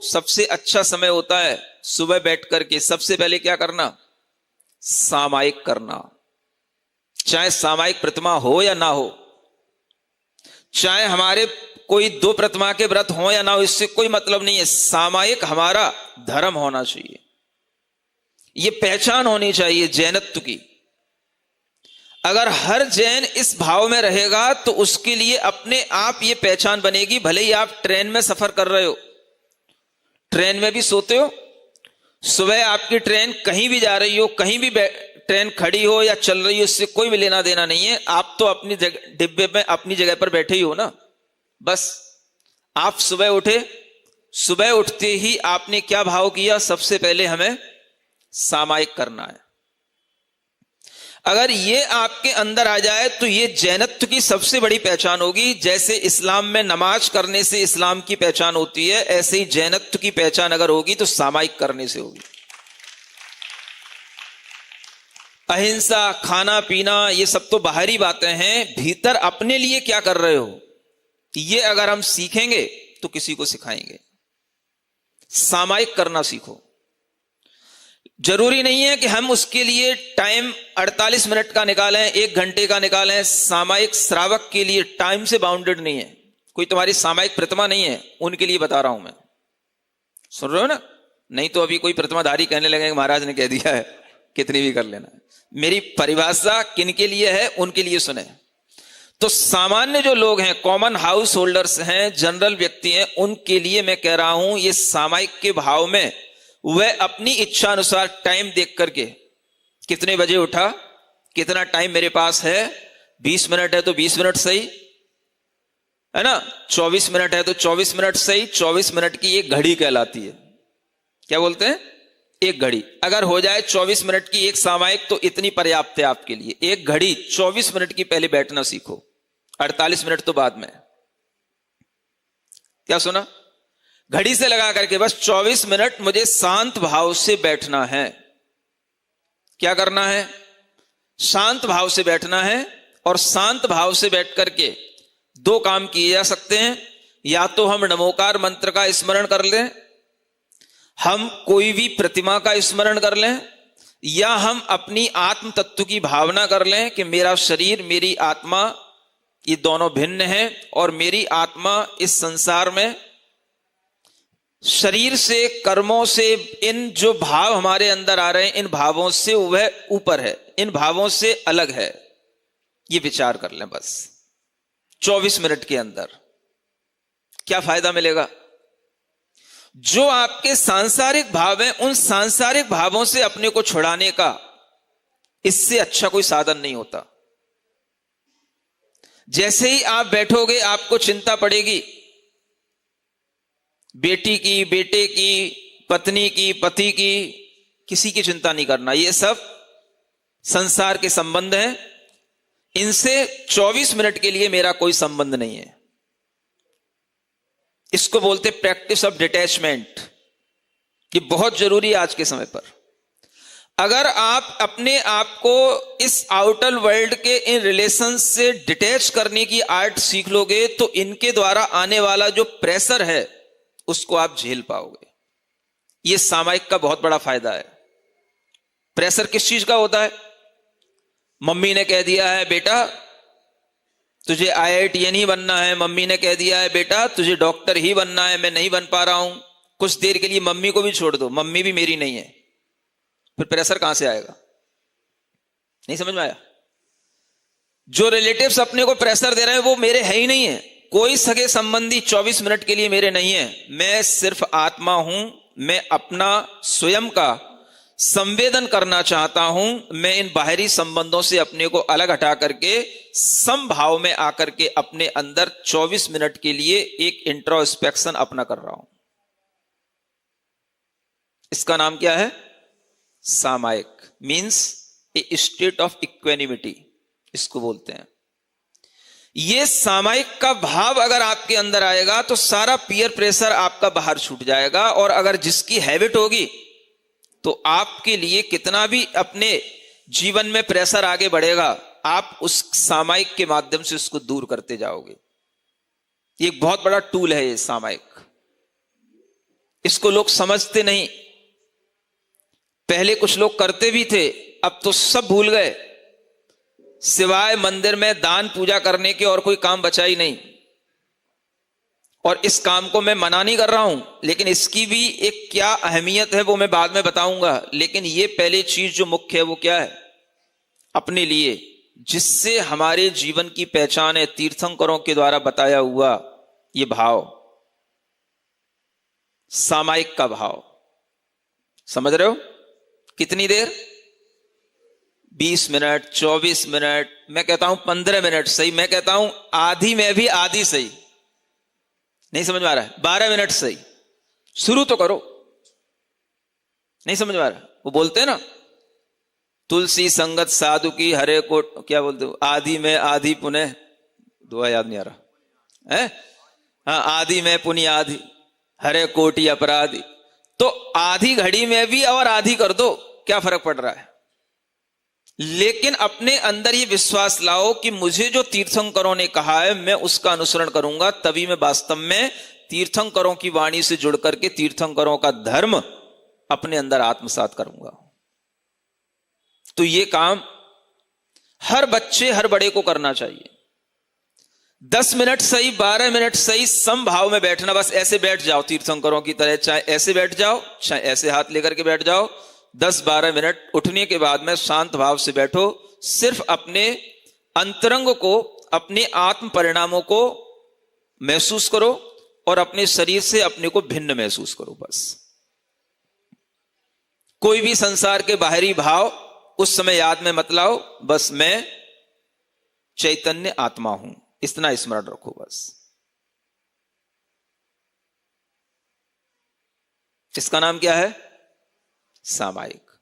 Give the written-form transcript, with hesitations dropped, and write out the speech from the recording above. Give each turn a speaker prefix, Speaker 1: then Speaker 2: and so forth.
Speaker 1: सबसे अच्छा समय होता है सुबह बैठ करके सबसे पहले क्या करना, सामायिक करना। चाहे सामायिक प्रतिमा हो या ना हो, चाहे हमारे कोई दो प्रतिमा के व्रत हो या ना हो, इससे कोई मतलब नहीं है। सामायिक हमारा धर्म होना चाहिए, यह पहचान होनी चाहिए जैनत्व की। अगर हर जैन इस भाव में रहेगा तो उसके लिए अपने आप यह पहचान बनेगी। भले ही आप ट्रेन में सफर कर रहे हो, ट्रेन में भी सोते हो, सुबह आपकी ट्रेन कहीं भी जा रही हो, कहीं भी ट्रेन खड़ी हो या चल रही हो, इससे कोई भी लेना देना नहीं है। आप तो अपनी डिब्बे में अपनी जगह पर बैठे ही हो ना। बस आप सुबह उठे, सुबह उठते ही आपने क्या भाव किया, सबसे पहले हमें सामायिक करना है। अगर ये आपके अंदर आ जाए तो ये जैनत्व की सबसे बड़ी पहचान होगी। जैसे इस्लाम में नमाज करने से इस्लाम की पहचान होती है, ऐसे ही जैनत्व की पहचान अगर होगी तो सामायिक करने से होगी। अहिंसा, खाना पीना, ये सब तो बाहरी बातें हैं। भीतर अपने लिए क्या कर रहे हो, ये अगर हम सीखेंगे तो किसी को सिखाएंगे। सामायिक करना सीखो। जरूरी नहीं है कि हम उसके लिए टाइम 48 मिनट का निकालें, 1 घंटे का निकालें। सामायिक श्रावक के लिए टाइम से बाउंडेड नहीं है। कोई तुम्हारी सामायिक प्रतिमा नहीं है, उनके लिए बता रहा हूं मैं। सुन रहे हो ना? नहीं तो अभी कोई प्रतिमाधारी कहने लगेंगे महाराज ने कह दिया है, कितनी भी कर लेना। मेरी परिभाषा किन के लिए है, उनके लिए सुने। तो सामान्य जो लोग हैं, कॉमन हाउस होल्डर्स हैं, जनरल व्यक्ति हैं, उनके लिए मैं कह रहा हूं ये सामायिक के भाव में वह अपनी इच्छा अनुसार टाइम देख करके, कितने बजे उठा, कितना टाइम मेरे पास है, 20 मिनट है तो 20 मिनट सही है ना, 24 मिनट है तो 24 मिनट सही। 24 मिनट की एक घड़ी कहलाती है। क्या बोलते हैं? एक घड़ी। अगर हो जाए 24 मिनट की एक सामायिक तो इतनी पर्याप्त है आपके लिए। एक घड़ी 24 मिनट की पहले बैठना सीखो, 48 मिनट तो बाद में। क्या सुना? घड़ी से लगा करके बस 24 मिनट मुझे शांत भाव से बैठना है। क्या करना है? शांत भाव से बैठना है। और शांत भाव से बैठ करके 2 काम किए जा सकते हैं। या तो हम नमोकार मंत्र का स्मरण कर लें, हम कोई भी प्रतिमा का स्मरण कर लें, या हम अपनी आत्म तत्व की भावना कर लें कि मेरा शरीर, मेरी आत्मा, ये दोनों भिन्न हैं और मेरी आत्मा इस संसार में शरीर से, कर्मों से, इन जो भाव हमारे अंदर आ रहे हैं, इन भावों से वह ऊपर है, इन भावों से अलग है। ये विचार कर लें बस 24 मिनट के अंदर। क्या फायदा मिलेगा? जो आपके सांसारिक भाव हैं, उन सांसारिक भावों से अपने को छुड़ाने का इससे अच्छा कोई साधन नहीं होता। जैसे ही आप बैठोगे आपको चिंता पड़ेगी बेटी की, बेटे की, पत्नी की, पति की, किसी की चिंता नहीं करना। ये सब संसार के संबंध हैं, इनसे 24 मिनट के लिए मेरा कोई संबंध नहीं है। इसको बोलते प्रैक्टिस ऑफ डिटैचमेंट। ये बहुत जरूरी है आज के समय पर। अगर आप अपने आप को इस आउटर वर्ल्ड के इन रिलेशन से डिटैच करने की आर्ट सीख लोगे तो इनके द्वारा आने वाला जो प्रेशर है उसको आप झेल पाओगे। यह सामायिक का बहुत बड़ा फायदा है। प्रेशर किस चीज का होता है? मम्मी ने कह दिया है बेटा तुझे IITN ही बनना है, मम्मी ने कह दिया है बेटा तुझे डॉक्टर ही बनना है, मैं नहीं बन पा रहा हूं। कुछ देर के लिए मम्मी को भी छोड़ दो, मम्मी भी मेरी नहीं है। फिर प्रेशर कहां से आएगा? नहीं समझ में आया? जो रिलेटिव्स अपने को प्रेशर दे रहे हैं वो मेरे है ही नहीं है। कोई सगे संबंधी 24 मिनट के लिए मेरे नहीं है। मैं सिर्फ आत्मा हूं। मैं अपना स्वयं का संवेदन करना चाहता हूं। मैं इन बाहरी संबंधों से अपने को अलग हटा करके समभाव में आकर के अपने अंदर 24 मिनट के लिए एक इंट्रोस्पेक्शन अपना कर रहा हूं। इसका नाम क्या है? सामायिक। Means A state of equanimity इसको बोलते हैं। ये सामायिक का भाव अगर आपके अंदर आएगा तो सारा पीयर प्रेशर आपका बाहर छूट जाएगा। और अगर जिसकी हैबिट होगी तो आपके लिए कितना भी अपने जीवन में प्रेशर आगे बढ़ेगा, आप उस सामायिक के माध्यम से उसको दूर करते जाओगे। ये एक बहुत बड़ा टूल है ये सामायिक। इसको लोग समझते नहीं। पहले कुछ लोग करते भी थे, अब तो सब भूल गए। सिवाय मंदिर में दान पूजा करने के और कोई काम बचा ही नहीं। और इस काम को मैं मना नहीं कर रहा हूं, लेकिन इसकी भी एक क्या अहमियत है वो मैं बाद में बताऊंगा। लेकिन ये पहली चीज जो मुख्य है वो क्या है? अपने लिए, जिससे हमारे जीवन की पहचान है, तीर्थंकरों के द्वारा बताया हुआ ये भाव, सामायिक का भाव। समझ रहे हो? कितनी देर? 20 मिनट, 24 मिनट, मैं कहता हूं 15 मिनट सही, मैं कहता हूं आधी में भी आधी सही। नहीं समझ में आ रहा है? 12 मिनट सही, शुरू तो करो। नहीं समझ में आ रहा? वो बोलते हैं ना, तुलसी संगत साधु की हरे को, क्या बोलते हो, आधी में आधी पुण्य, दुआ याद नहीं आ रहा है। हाँ, आधी में पुण्य आधी, हरे कोटि अपराधी। तो आधी घड़ी में भी और आधी कर दो, क्या फर्क पड़ रहा है? लेकिन अपने अंदर ये विश्वास लाओ कि मुझे जो तीर्थंकरों ने कहा है मैं उसका अनुसरण करूंगा, तभी मैं वास्तव में तीर्थंकरों की वाणी से जुड़ करके तीर्थंकरों का धर्म अपने अंदर आत्मसात करूंगा। तो ये काम हर बच्चे, हर बड़े को करना चाहिए। 10 मिनट सही, 12 मिनट सही, समभाव में बैठना। बस ऐसे बैठ जाओ तीर्थंकरों की तरह, चाहे ऐसे बैठ जाओ, चाहे ऐसे हाथ लेकर के बैठ जाओ। 10-12 मिनट उठने के बाद में शांत भाव से बैठो। सिर्फ अपने अंतरंग को, अपने आत्म परिणामों को महसूस करो और अपने शरीर से अपने को भिन्न महसूस करो। बस कोई भी संसार के बाहरी भाव उस समय याद में मत लाओ। बस मैं चैतन्य आत्मा हूं, इतना स्मरण रखो बस। इसका नाम क्या है? सामायिक।